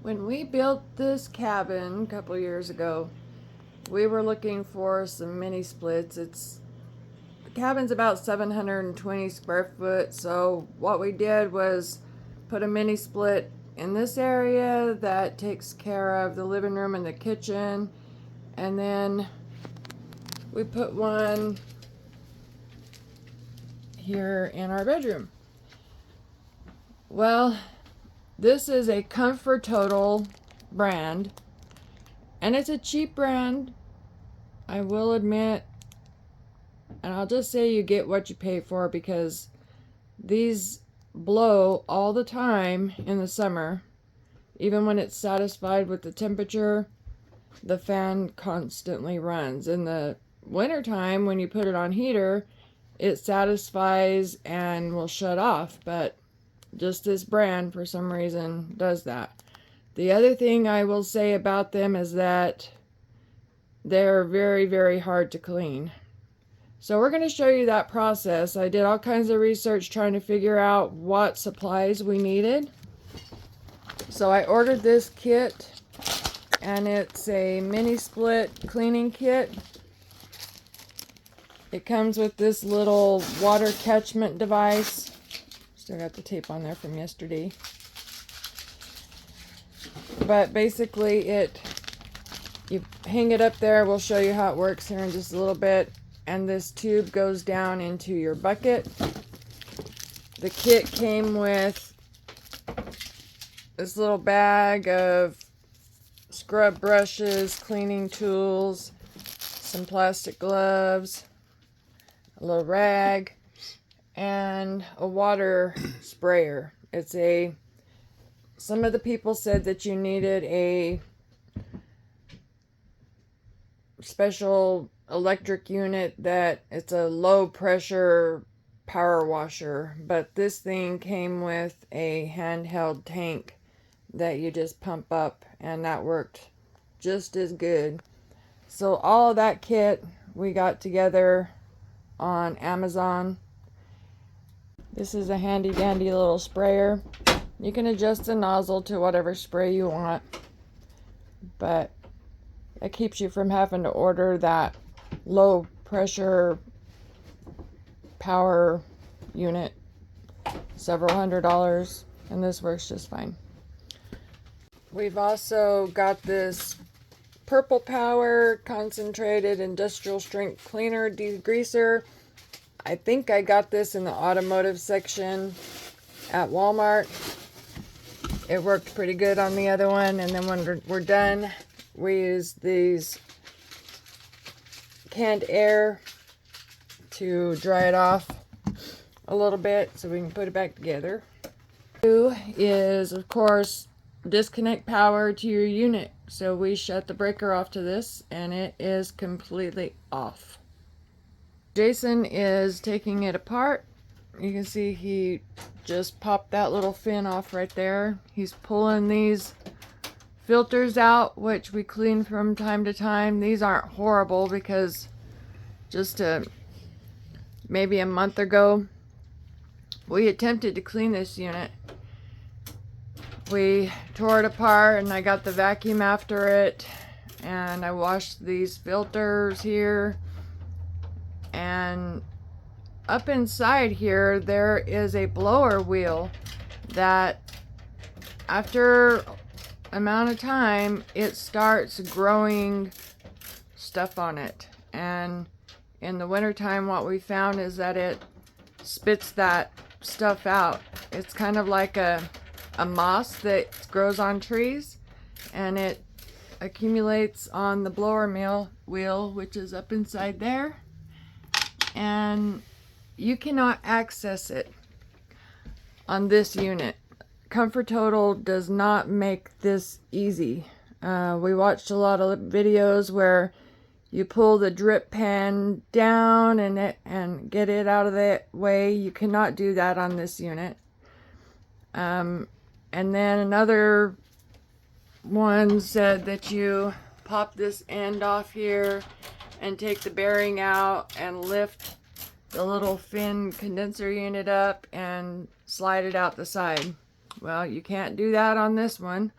When we built this cabin a couple years ago, we were looking for some mini splits. The cabin's about 720 square foot, so what we did was put a mini split in this area that takes care of the living room and the kitchen, and then we put one here in our bedroom. Well, this is a Comfortotal brand, and it's a cheap brand, I will admit, and I'll just say you get what you pay for, because these blow all the time in the summer. Even when it's satisfied with the temperature, the fan constantly runs. In the wintertime, when you put it on heater, it satisfies and will shut off, but just this brand for some reason does that. The other thing I will say about them is that they're very, very hard to clean. So we're going to show you that process. I did all kinds of research trying to figure out what supplies we needed. So I ordered this kit, and it's a mini split cleaning kit. It comes with this little water catchment device. Still got the tape on there from yesterday. But basically you hang it up there. We'll show you how it works here in just a little bit. And this tube goes down into your bucket. The kit came with this little bag of scrub brushes, cleaning tools, some plastic gloves, a little rag, and a water sprayer. Some of the people said that you needed a special electric unit, that it's a low pressure power washer, but this thing came with a handheld tank that you just pump up, and that worked just as good. So all of that kit we got together on Amazon. This is a handy dandy little sprayer. You can adjust the nozzle to whatever spray you want, but it keeps you from having to order that low pressure power unit, several $100s, and this works just fine. We've also got this Purple Power concentrated industrial strength cleaner degreaser. I think I got this in the automotive section at Walmart. It worked pretty good on the other one, and then when we're done, we use these canned air to dry it off a little bit so we can put it back together. Is, of course, disconnect power to your unit. So we shut the breaker off to this, and it is completely off. Jason is taking it apart. You can see he just popped that little fin off right there. He's pulling these filters out, which we clean from time to time. These aren't horrible, because just maybe a month ago we attempted to clean this unit. We tore it apart, and I got the vacuum after it, and I washed these filters here, and up inside here there is a blower wheel that after amount of time it starts growing stuff on it, and in the wintertime what we found is that it spits that stuff out. It's kind of like a moss that grows on trees, and it accumulates on the blower wheel, which is up inside there, and you cannot access it on this unit. Comfortotal does not make this easy. We watched a lot of videos where you pull the drip pan down and get it out of the way. You cannot do that on this unit. And then another one said that you pop this end off here and take the bearing out and lift the little fin condenser unit up and slide it out the side. Well, you can't do that on this one.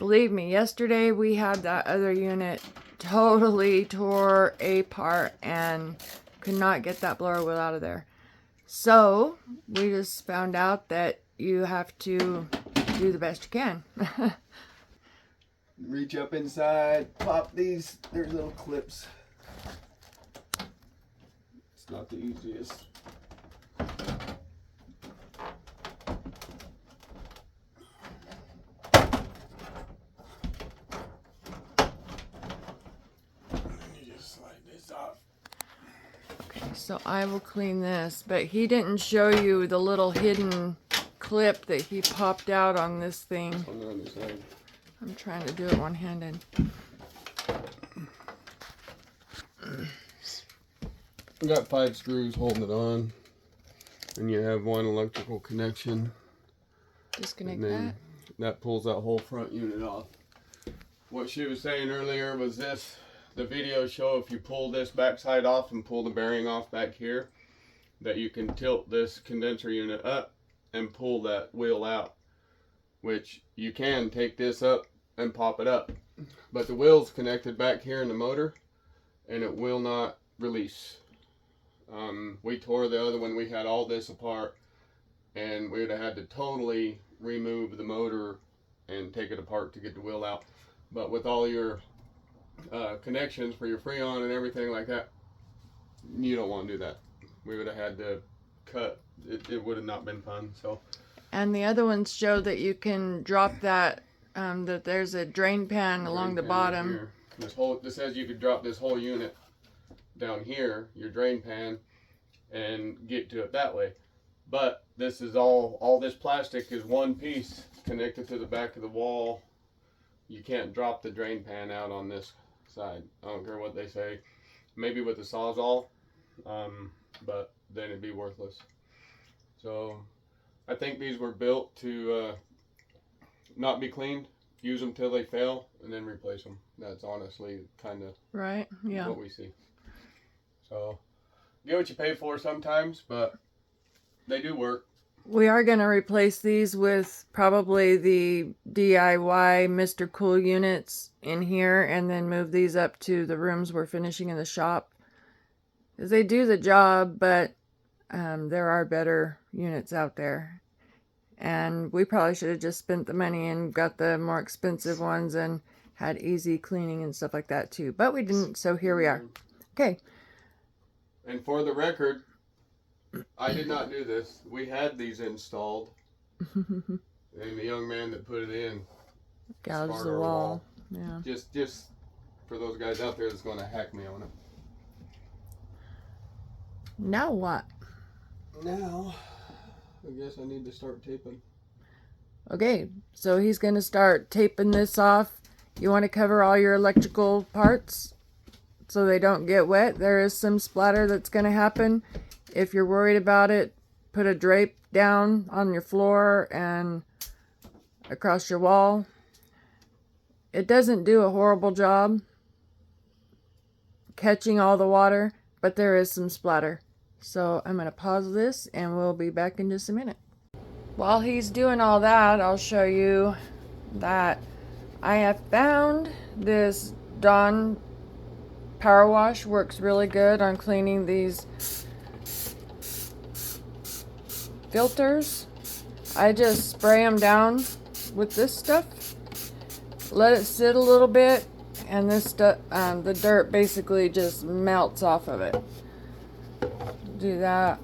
Believe me, yesterday we had that other unit totally tore apart and could not get that blower wheel out of there. So we just found out that you have to do the best you can. Reach up inside, pop these. There's little clips. It's not the easiest. You just slide this off. Okay, so I will clean this, but he didn't show you the little hidden clip that he popped out on this thing. On the other side. I'm trying to do it one-handed. You got 5 screws holding it on, and you have one electrical connection. Disconnect and then that. That pulls that whole front unit off. What she was saying earlier was this: the video show if you pull this backside off and pull the bearing off back here, that you can tilt this condenser unit up and pull that wheel out. Which you can take this up and pop it up, but the wheel's connected back here in the motor, and it will not release. We tore the other one. We had all this apart, and we would have had to totally remove the motor and take it apart to get the wheel out. But with all your connections for your Freon and everything like that, you don't want to do that. We would have had to cut. It would have not been fun. So. And the other ones show that you can drop that, that there's a drain pan along the bottom. Right, this says you could drop this whole unit down here, your drain pan, and get to it that way. But this is all this plastic is one piece connected to the back of the wall. You can't drop the drain pan out on this side. I don't care what they say. Maybe with the Sawzall, but then it'd be worthless. So I think these were built to not be cleaned. Use them till they fail and then replace them. That's honestly kind of right. Yeah. What we see. So get what you pay for sometimes, but they do work. We are going to replace these with probably the DIY Mr. Cool units in here, and then move these up to the rooms we're finishing in the shop. Because they do the job, but there are better units out there. And we probably should have just spent the money and got the more expensive ones and had easy cleaning and stuff like that too. But we didn't, so here we are. Okay. And for the record, I did not do this. We had these installed. And the young man that put it in gouged the wall. Yeah. Just for those guys out there that's going to hack me on it. Now what? Now, I guess I need to start taping. Okay, so he's going to start taping this off. You want to cover all your electrical parts so they don't get wet. There is some splatter that's going to happen. If you're worried about it, put a drape down on your floor and across your wall. It doesn't do a horrible job catching all the water, but there is some splatter. So I'm going to pause this and we'll be back in just a minute. While he's doing all that, I'll show you that I have found this Dawn Power Wash works really good on cleaning these filters. I just spray them down with this stuff, let it sit a little bit, and this stuff, the dirt basically just melts off of it. Do that.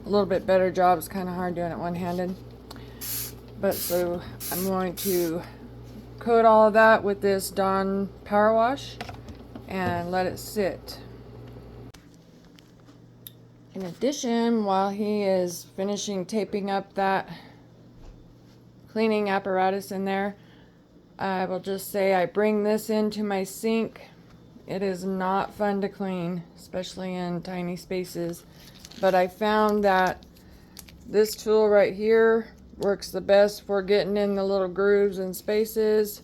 A little bit better job. It's kind of hard doing it one-handed. But so I'm going to coat all of that with this Dawn Power Wash and let it sit. In addition, while he is finishing taping up that cleaning apparatus in there, I will just say I bring this into my sink. It is not fun to clean, especially in tiny spaces. But I found that this tool right here works the best for getting in the little grooves and spaces.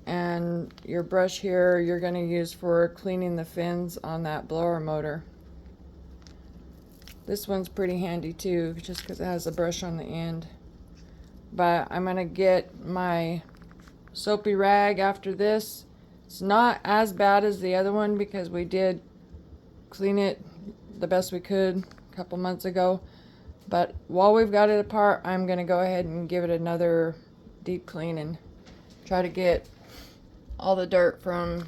And your brush here you're going to use for cleaning the fins on that blower motor. This one's pretty handy too, just because it has a brush on the end. But I'm going to get my soapy rag after this. It's not as bad as the other one because we did clean it the best we could a couple months ago. But while we've got it apart, I'm going to go ahead and give it another deep clean and try to get all the dirt from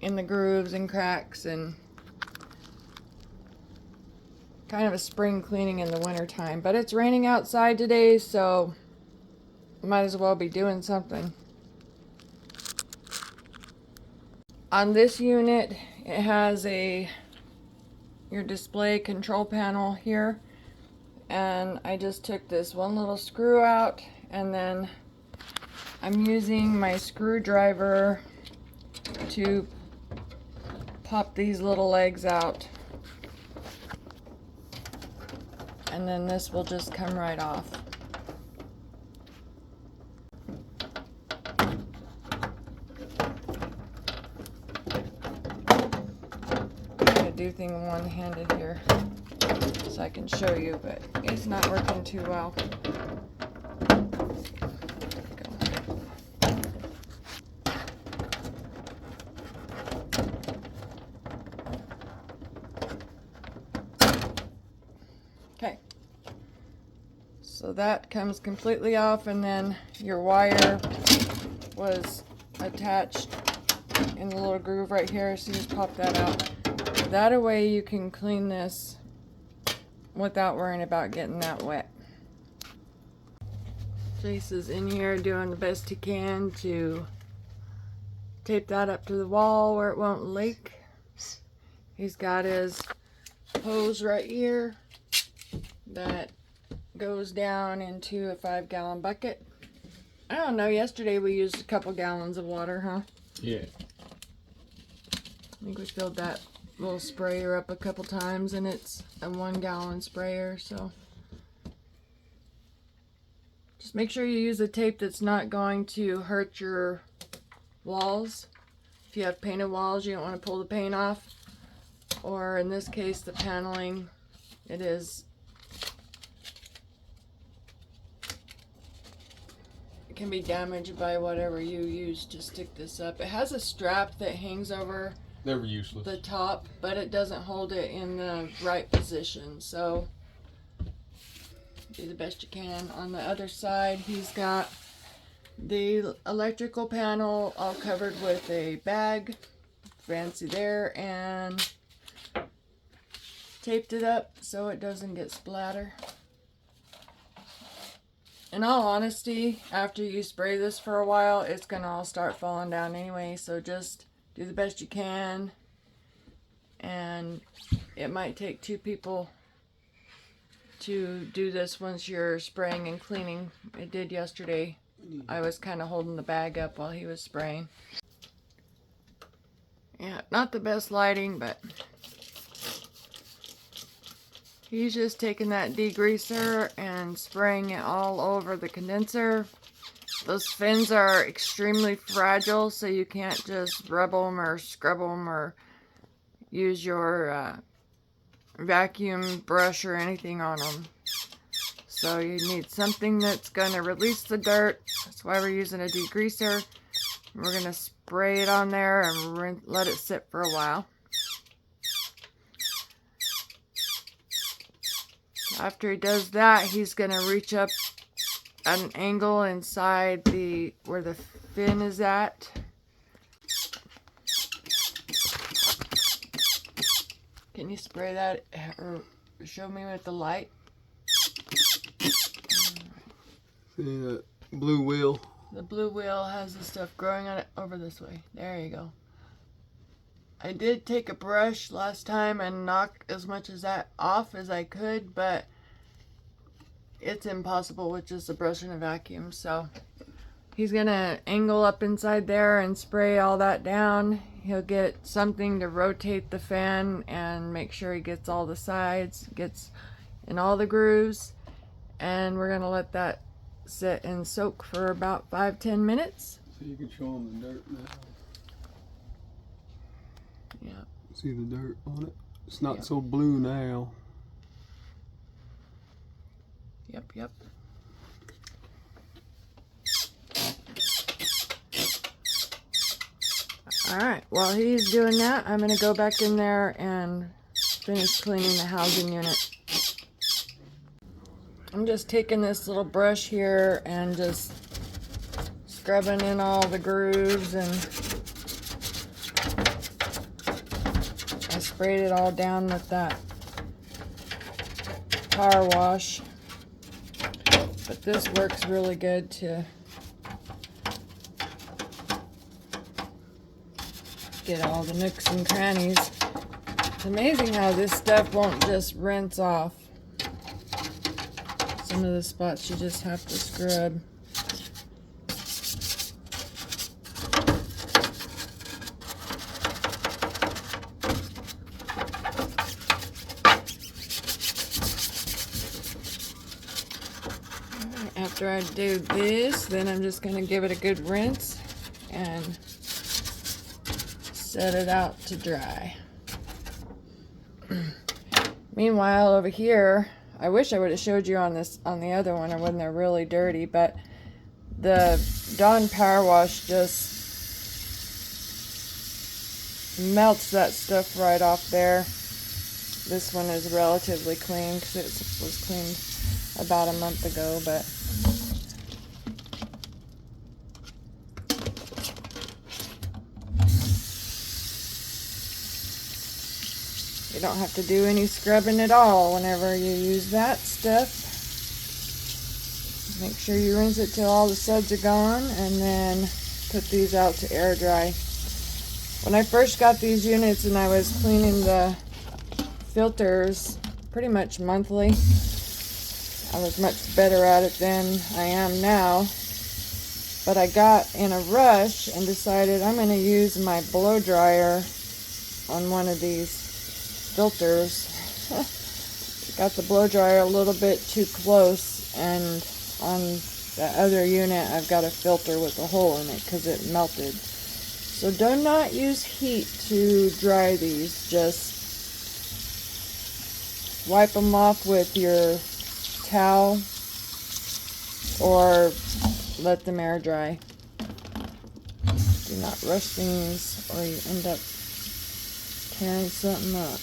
in the grooves and cracks, and kind of a spring cleaning in the winter time. But it's raining outside today, so might as well be doing something. On this unit, it has your display control panel here, and I just took this one little screw out, and then I'm using my screwdriver to pop these little legs out, and then this will just come right off. Do thing one-handed here so I can show you, but it's not working too well. Okay, so that comes completely off, and then your wire was attached in the little groove right here, so you just pop that out. That way you can clean this without worrying about getting that wet. Chase is in here doing the best he can to tape that up to the wall where it won't leak. He's got his hose right here that goes down into a 5-gallon bucket. I don't know, yesterday we used a couple gallons of water, huh? Yeah. I think we filled that little sprayer up a couple times, and it's a 1-gallon sprayer, so just make sure you use a tape that's not going to hurt your walls. If you have painted walls, you don't want to pull the paint off, or in this case the paneling, it can be damaged by whatever you use to stick this up. It has a strap that hangs over They were useless. the top, but it doesn't hold it in the right position, so do the best you can. On the other side, he's got the electrical panel all covered with a bag, fancy there, and taped it up so it doesn't get splatter. In all honesty, after you spray this for a while, it's gonna all start falling down anyway, so just do the best you can, and it might take 2 people to do this once you're spraying and cleaning. It did yesterday. I was kind of holding the bag up while he was spraying. Yeah, not the best lighting, but he's just taking that degreaser and spraying it all over the condenser. Those fins are extremely fragile, so you can't just rub them or scrub them or use your vacuum brush or anything on them. So you need something that's going to release the dirt. That's why we're using a degreaser. We're going to spray it on there and let it sit for a while. After he does that, he's going to reach up at an angle inside where the fin is at. Can you spray that or show me with the light? See that blue wheel? The blue wheel has the stuff growing on it. Over this way. There you go. I did take a brush last time and knock as much of that off as I could, but it's impossible with just a brush and a vacuum. So he's gonna angle up inside there and spray all that down. He'll get something to rotate the fan and make sure he gets all the sides, gets in all the grooves, and we're gonna let that sit and soak for about 5-10 minutes. So you can show them the dirt now. Yeah. See the dirt on it? It's not Yep. so blue now. Yep. Alright, while he's doing that, I'm going to go back in there and finish cleaning the housing unit. I'm just taking this little brush here and just scrubbing in all the grooves, and I sprayed it all down with that power wash. But this works really good to get all the nooks and crannies. It's amazing how this stuff won't just rinse off. Some of the spots you just have to scrub. After I do this, then I'm just going to give it a good rinse and set it out to dry. Meanwhile, over here, I wish I would have showed you on the other one, or when they're really dirty, but the Dawn Power Wash just melts that stuff right off there. This one is relatively clean because it was cleaned about a month ago, but you don't have to do any scrubbing at all whenever you use that stuff. Make sure you rinse it till all the suds are gone, and then put these out to air dry. When I first got these units and I was cleaning the filters pretty much monthly, I was much better at it than I am now. But I got in a rush and decided I'm going to use my blow dryer on one of these filters. Got the blow dryer a little bit too close, and on the other unit I've got a filter with a hole in it because it melted. So do not use heat to dry these. Just wipe them off with your towel or let them air dry. Do not rush things or you end up tearing something up.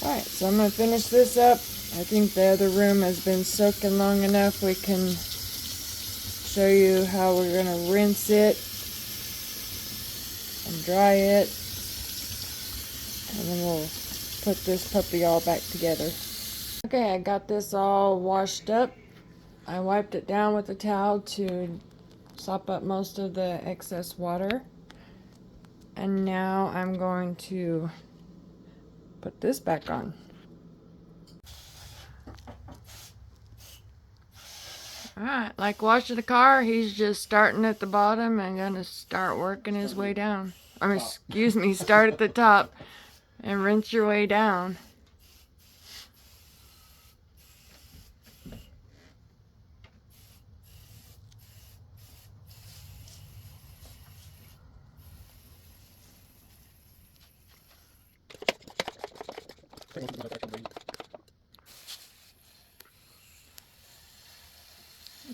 Alright, so I'm going to finish this up. I think the other room has been soaking long enough. We can show you how we're going to rinse it and dry it. And then we'll put this puppy all back together. Okay, I got this all washed up. I wiped it down with a towel to sop up most of the excess water. And now I'm going to put this back on. Alright, like washing a car, he's just starting at the bottom and gonna start working his way down. I mean, excuse me, start at the top and rinse your way down.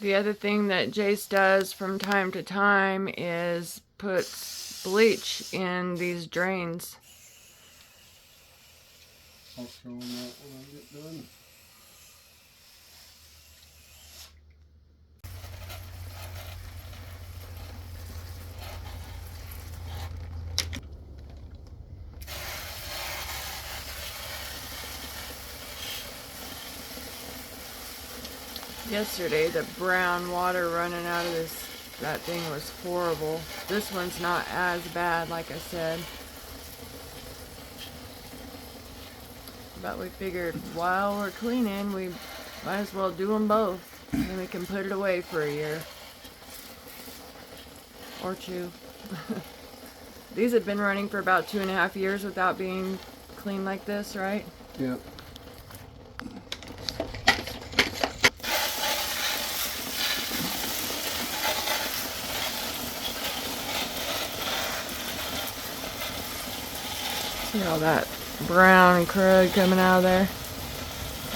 The other thing that Jace does from time to time is put bleach in these drains. I'll show them that when I get done. Yesterday, the brown water running out of that thing was horrible. This one's not as bad, like I said. But we figured while we're cleaning, we might as well do them both. And then we can put it away for a year. Or two. These have been running for about 2.5 years without being cleaned like this, right? Yep. See all that brown crud coming out of there?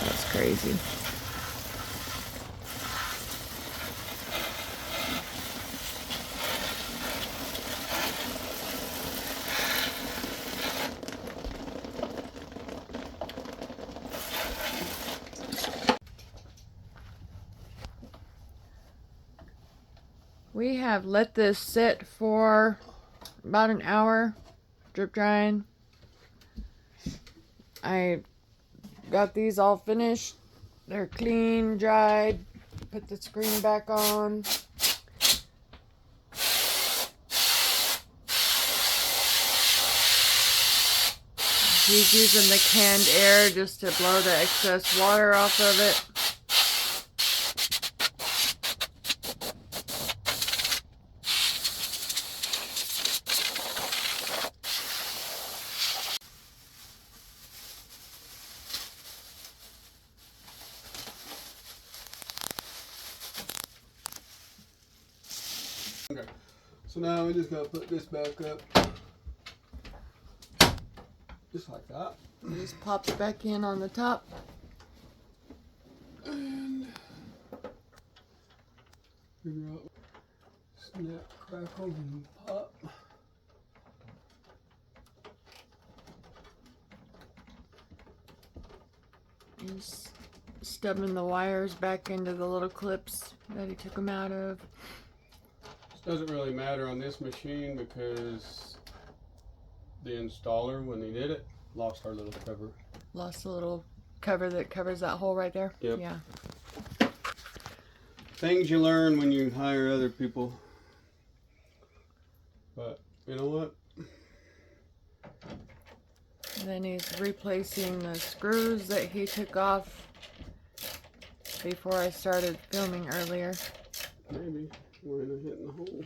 That's crazy. We have let this sit for about an hour, drip drying. I got these all finished. They're clean, dried. Put the screen back on. He's using the canned air just to blow the excess water off of it. Okay, so now we just gotta put this back up. Just like that. It just pops back in on the top. And figure out snap, crackle, and pop. He's stubbing the wires back into the little clips that he took them out of. This doesn't really matter on this machine because the installer, when they did it, lost our little cover. Lost the little cover that covers that hole right there. Yep. Yeah. Things you learn when you hire other people. But you know what? And then he's replacing the screws that he took off before I started filming earlier. Maybe we're not hitting the hole.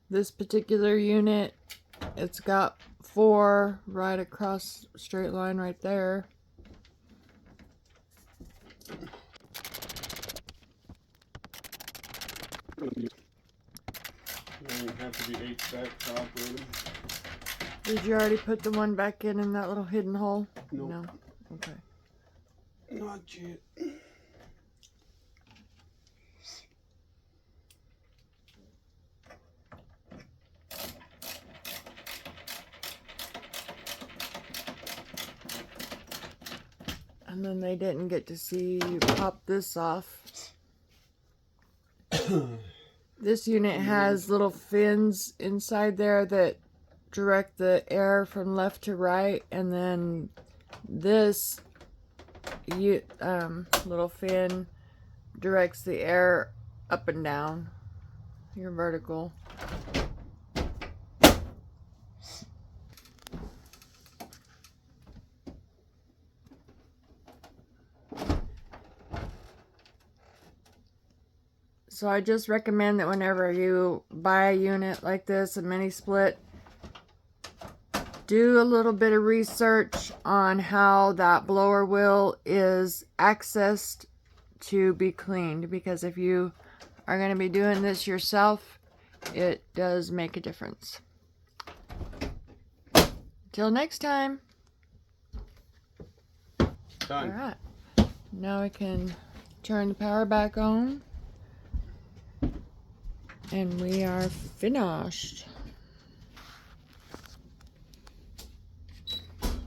This particular unit, it's got 4 right across straight line right there. You have to be HVAC to operate them. Did you already put the one back in that little hidden hole? Nope. No. Okay. Not yet. And then they didn't get to see you pop this off. This unit has little fins inside there that direct the air from left to right, and then this little fin directs the air up and down, your vertical. So I just recommend that whenever you buy a unit like this, a mini split, do a little bit of research on how that blower wheel is accessed to be cleaned, because if you are going to be doing this yourself, it does make a difference. Till next time. Done. All right. Now I can turn the power back on. And we are finished.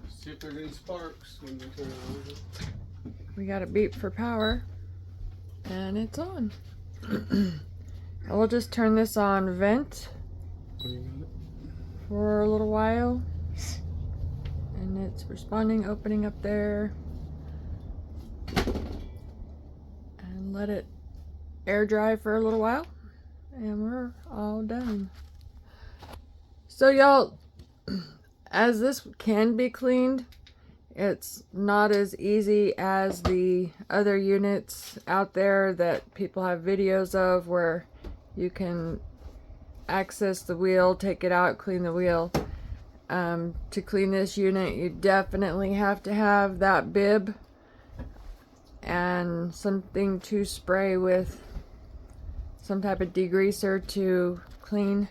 See if there's any sparks when you turn it on. We got a beep for power. And it's on. I will just turn this on vent for a little while. And it's responding, opening up there. And let it air dry for a little while. And we're all done. So y'all, as this can be cleaned, it's not as easy as the other units out there that people have videos of where you can access the wheel, take it out, clean the wheel. To clean this unit, you definitely have to have that bib and something to spray with some type of degreaser to clean